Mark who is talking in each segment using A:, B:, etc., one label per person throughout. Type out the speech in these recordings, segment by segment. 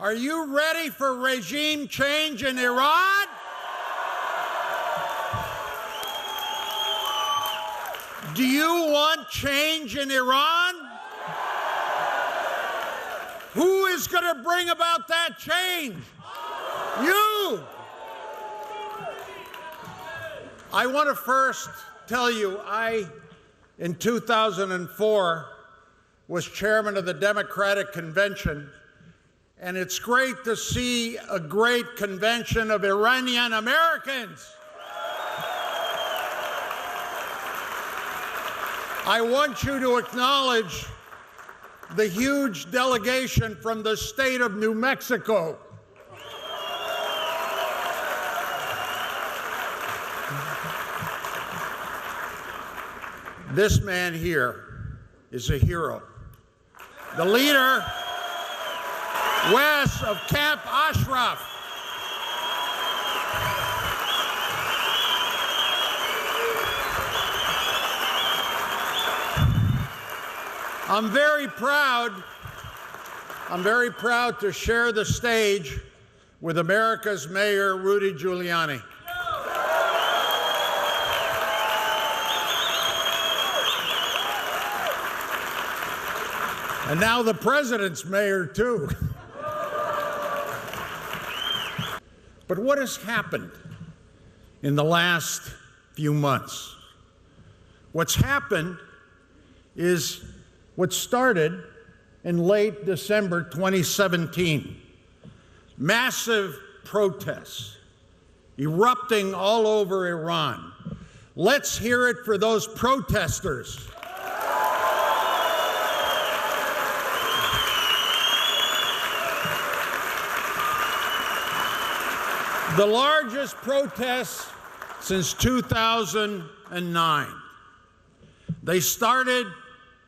A: Are you ready for regime change in Iran? Do you want change in Iran? Who is going to bring about that change? You! I want to first tell you, in 2004, was chairman of the Democratic Convention, and it's great to see a great convention of Iranian Americans. I want you to acknowledge the huge delegation from the state of New Mexico. This man here is a hero. The leader west of Camp Ashraf. I'm very proud to share the stage with America's Mayor, Rudy Giuliani. And now the president's mayor, too. But what has happened in the last few months? What's happened is what started in late December 2017. Massive protests erupting all over Iran. Let's hear it for those protesters. The largest protests since 2009. They started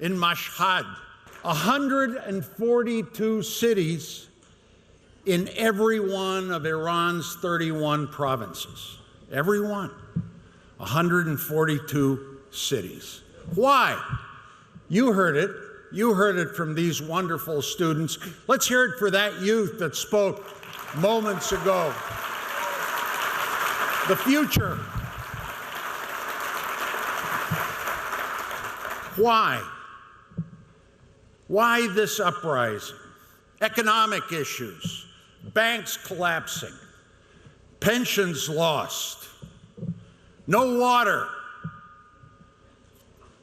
A: in Mashhad, 142 cities in every one of Iran's 31 provinces. Every one. 142 cities. Why? You heard it. You heard it from these wonderful students. Let's hear it for that youth that spoke moments ago. The future. Why? Why this uprising? Economic issues, banks collapsing, pensions lost, no water,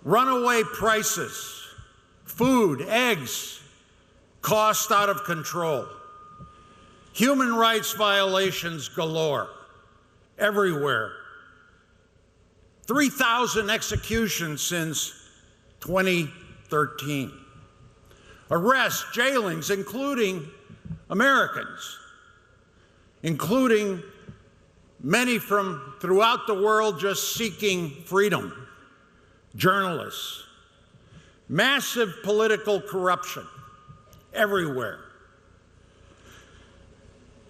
A: runaway prices, food, eggs, cost out of control, human rights violations galore. Everywhere. 3,000 executions since 2013. Arrests, jailings, including Americans, including many from throughout the world just seeking freedom, journalists. Massive political corruption everywhere.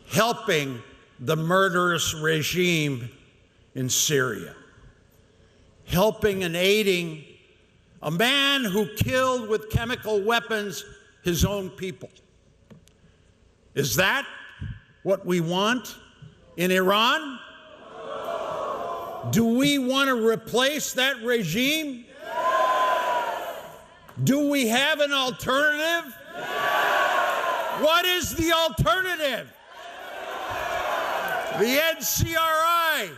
A: Helping the murderous regime in Syria, helping and aiding a man who killed with chemical weapons his own people. Is that what we want in Iran? Do we want to replace that regime? Do we have an alternative? What is the alternative? The NCRI,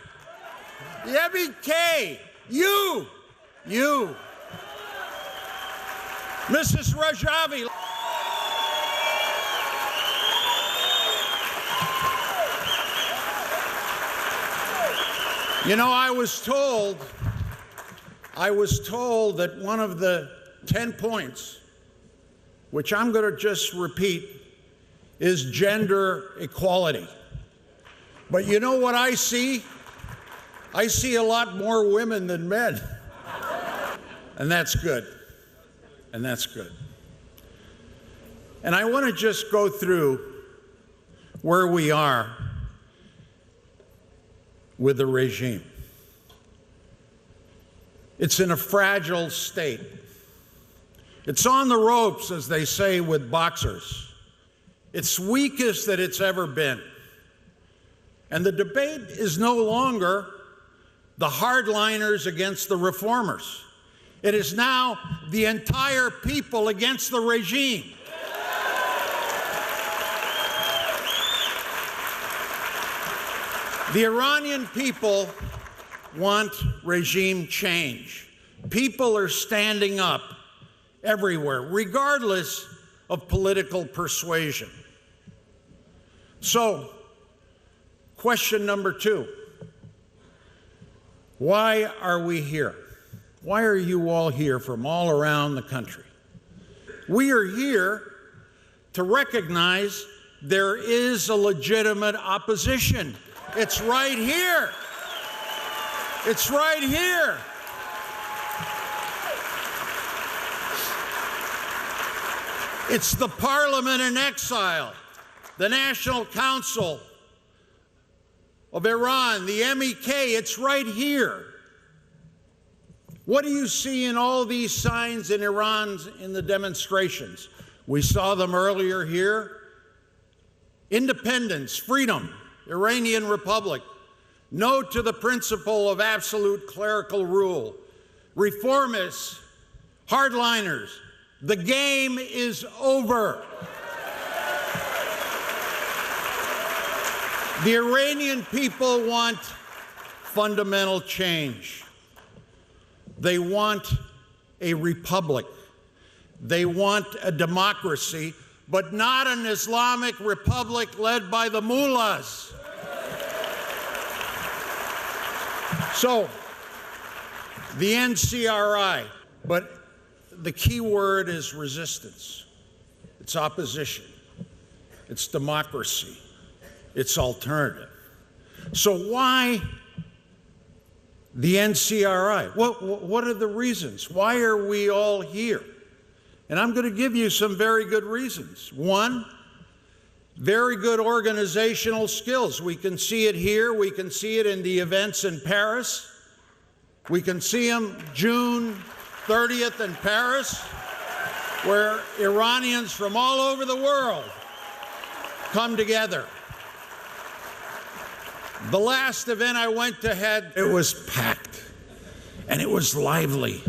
A: the MEK, you, Mrs. Rajavi. You know, I was told that one of the 10 points, which I'm going to just repeat, is gender equality. But you know what I see? I see a lot more women than men. And that's good. And that's good. And I want to just go through where we are with the regime. It's in a fragile state. It's on the ropes, as they say with boxers. It's weakest that it's ever been. And the debate is no longer the hardliners against the reformers. It is now the entire people against the regime. The Iranian people want regime change. People are standing up everywhere, regardless of political persuasion. So, question number 2. Why are we here? Why are you all here from all around the country? We are here to recognize there is a legitimate opposition. It's right here. It's right here. It's the parliament in exile, the National Council of Iran, the MEK. It's right here. What do you see in all these signs in Iran in the demonstrations? We saw them earlier here. Independence, freedom, Iranian Republic, no to the principle of absolute clerical rule, reformists, hardliners. The game is over. The Iranian people want fundamental change. They want a republic. They want a democracy, but not an Islamic republic led by the mullahs. So, the NCRI, but the key word is resistance. It's opposition. It's democracy. It's alternative. So why the NCRI? What are the reasons? Why are we all here? And I'm going to give you some very good reasons. One, very good organizational skills. We can see it here. We can see it in the events in Paris. We can see them June 30th in Paris, where Iranians from all over the world come together. The last event I went to it was packed, and it was lively,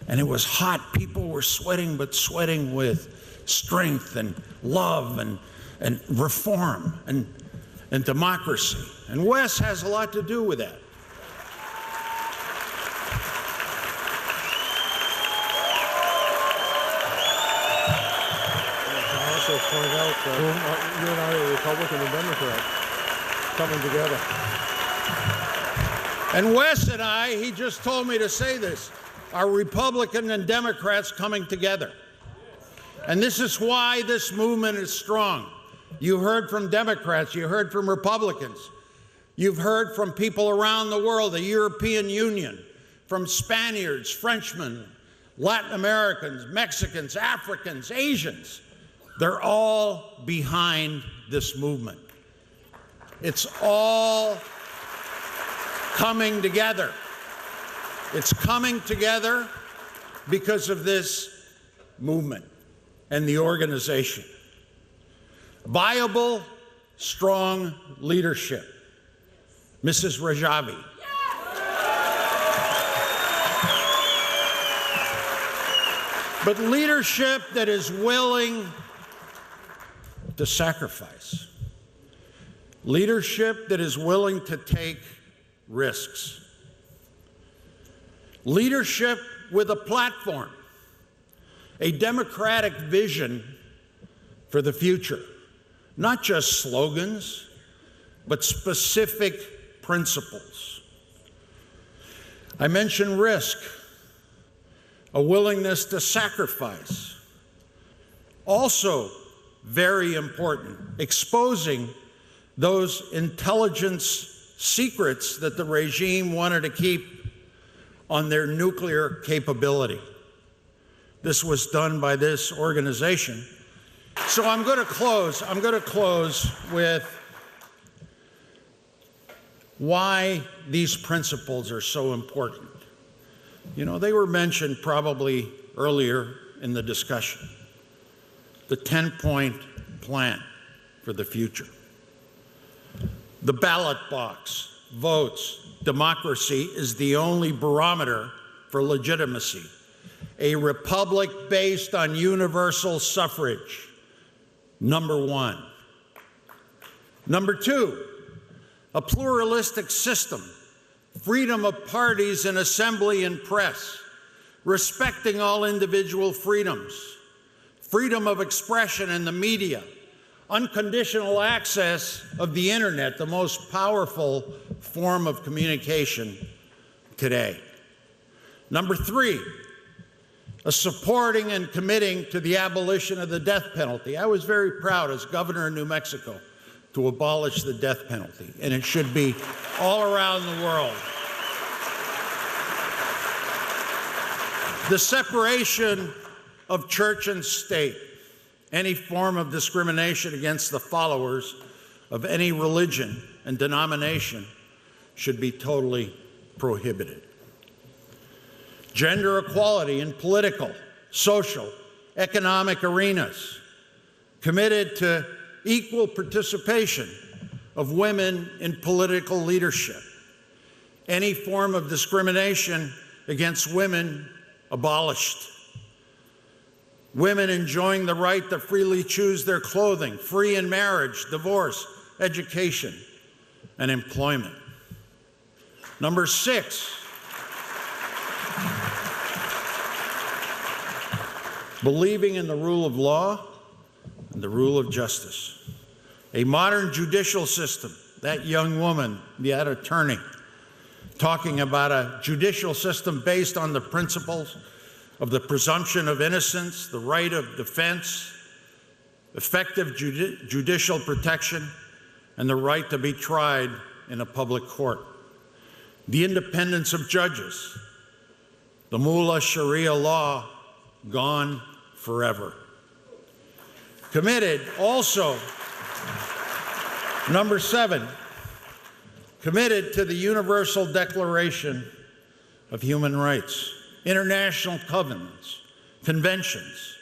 A: and it was hot. People were sweating, but sweating with strength and love and reform and democracy. And Wes has a lot to do with that.
B: I also point out that you and I are Republican and Democrat coming together.
A: And Wes and I, he just told me to say this, are Republican and Democrats coming together. And this is why this movement is strong. You heard from Democrats, you heard from Republicans, you've heard from people around the world, the European Union, from Spaniards, Frenchmen, Latin Americans, Mexicans, Africans, Asians. They're all behind this movement. It's all coming together. It's coming together because of this movement and the organization. Viable, strong leadership. Mrs. Rajavi. But leadership that is willing to sacrifice. Leadership that is willing to take risks. Leadership with a platform, a democratic vision for the future. Not just slogans, but specific principles. I mentioned risk, a willingness to sacrifice. Also very important, exposing those intelligence secrets that the regime wanted to keep on their nuclear capability. This was done by this organization. So I'm going to close with why these principles are so important. You know, they were mentioned probably earlier in the discussion. The 10-point plan. for the future. The ballot box, votes, democracy is the only barometer for legitimacy. A republic based on universal suffrage, number one. Number two, a pluralistic system, freedom of parties and assembly and press, respecting all individual freedoms, freedom of expression in the media, unconditional access of the internet, the most powerful form of communication today. Number three, a supporting and committing to the abolition of the death penalty. I was very proud as governor of New Mexico to abolish the death penalty, and it should be all around the world. The separation of church and state, any form of discrimination against the followers of any religion and denomination should be totally prohibited. Gender equality in political, social, economic arenas, committed to equal participation of women in political leadership. Any form of discrimination against women abolished. Women enjoying the right to freely choose their clothing, free in marriage, divorce, education, and employment. Number six, believing in the rule of law and the rule of justice. A modern judicial system, that young woman, that attorney, talking about a judicial system based on the principles of the presumption of innocence, the right of defense, effective judicial protection, and the right to be tried in a public court. The independence of judges, the Mullah Sharia law, gone forever. Committed also, number seven, committed to the Universal Declaration of Human Rights, international covenants, conventions,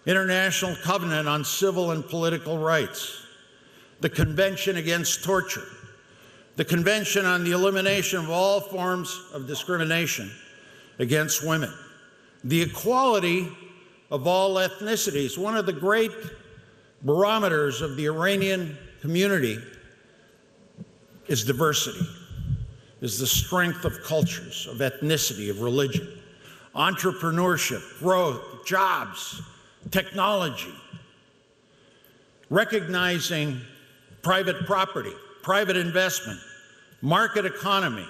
A: International Covenant on Civil and Political Rights, the Convention Against Torture, the Convention on the Elimination of All Forms of Discrimination against Women, the equality of all ethnicities. One of the great barometers of the Iranian community is diversity, is the strength of cultures, of ethnicity, of religion, entrepreneurship, growth, jobs, technology, recognizing private property, private investment, market economy.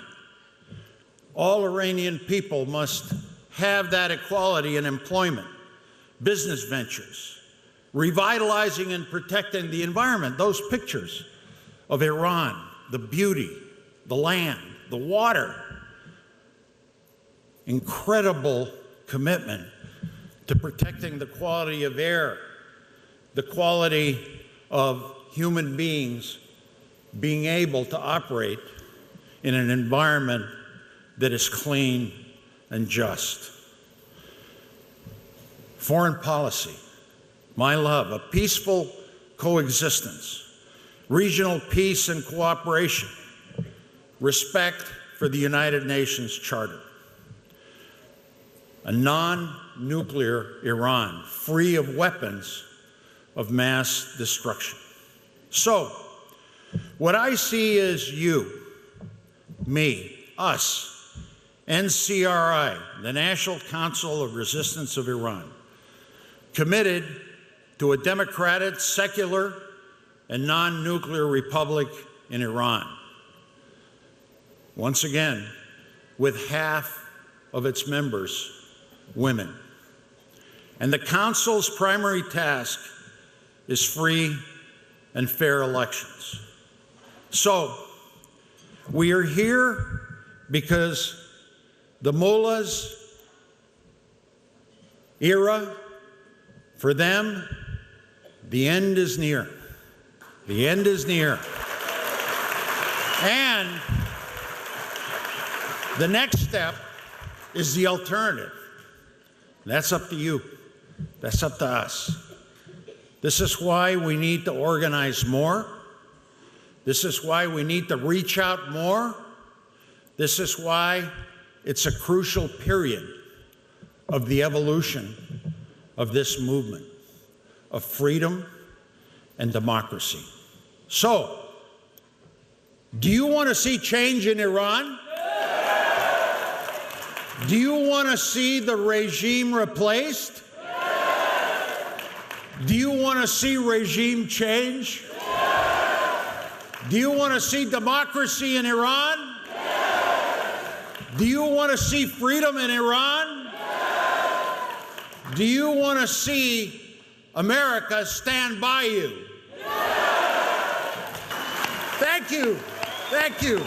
A: All Iranian people must have that equality in employment, business ventures, revitalizing and protecting the environment. Those pictures of Iran, the beauty, the land, the water, incredible commitment to protecting the quality of air, the quality of human beings being able to operate in an environment that is clean and just. Foreign policy, my love, a peaceful coexistence, regional peace and cooperation, respect for the United Nations Charter, a non-nuclear Iran, free of weapons of mass destruction. So, what I see is you, me, us, NCRI, the National Council of Resistance of Iran, committed to a democratic, secular, and non-nuclear republic in Iran. Once again, with half of its members women. And the Council's primary task is free and fair elections. So, we are here because the mullahs' era, for them, the end is near. The end is near. And the next step is the alternative. That's up to you. That's up to us. This is why we need to organize more. This is why we need to reach out more. This is why it's a crucial period of the evolution of this movement of freedom and democracy. So, do you want to see change in Iran? Do you want to see the regime replaced? Do you want to see regime change? Do you want to see democracy in Iran? Do you want to see freedom in Iran? Do you want to see America stand by you? Thank you. Thank you.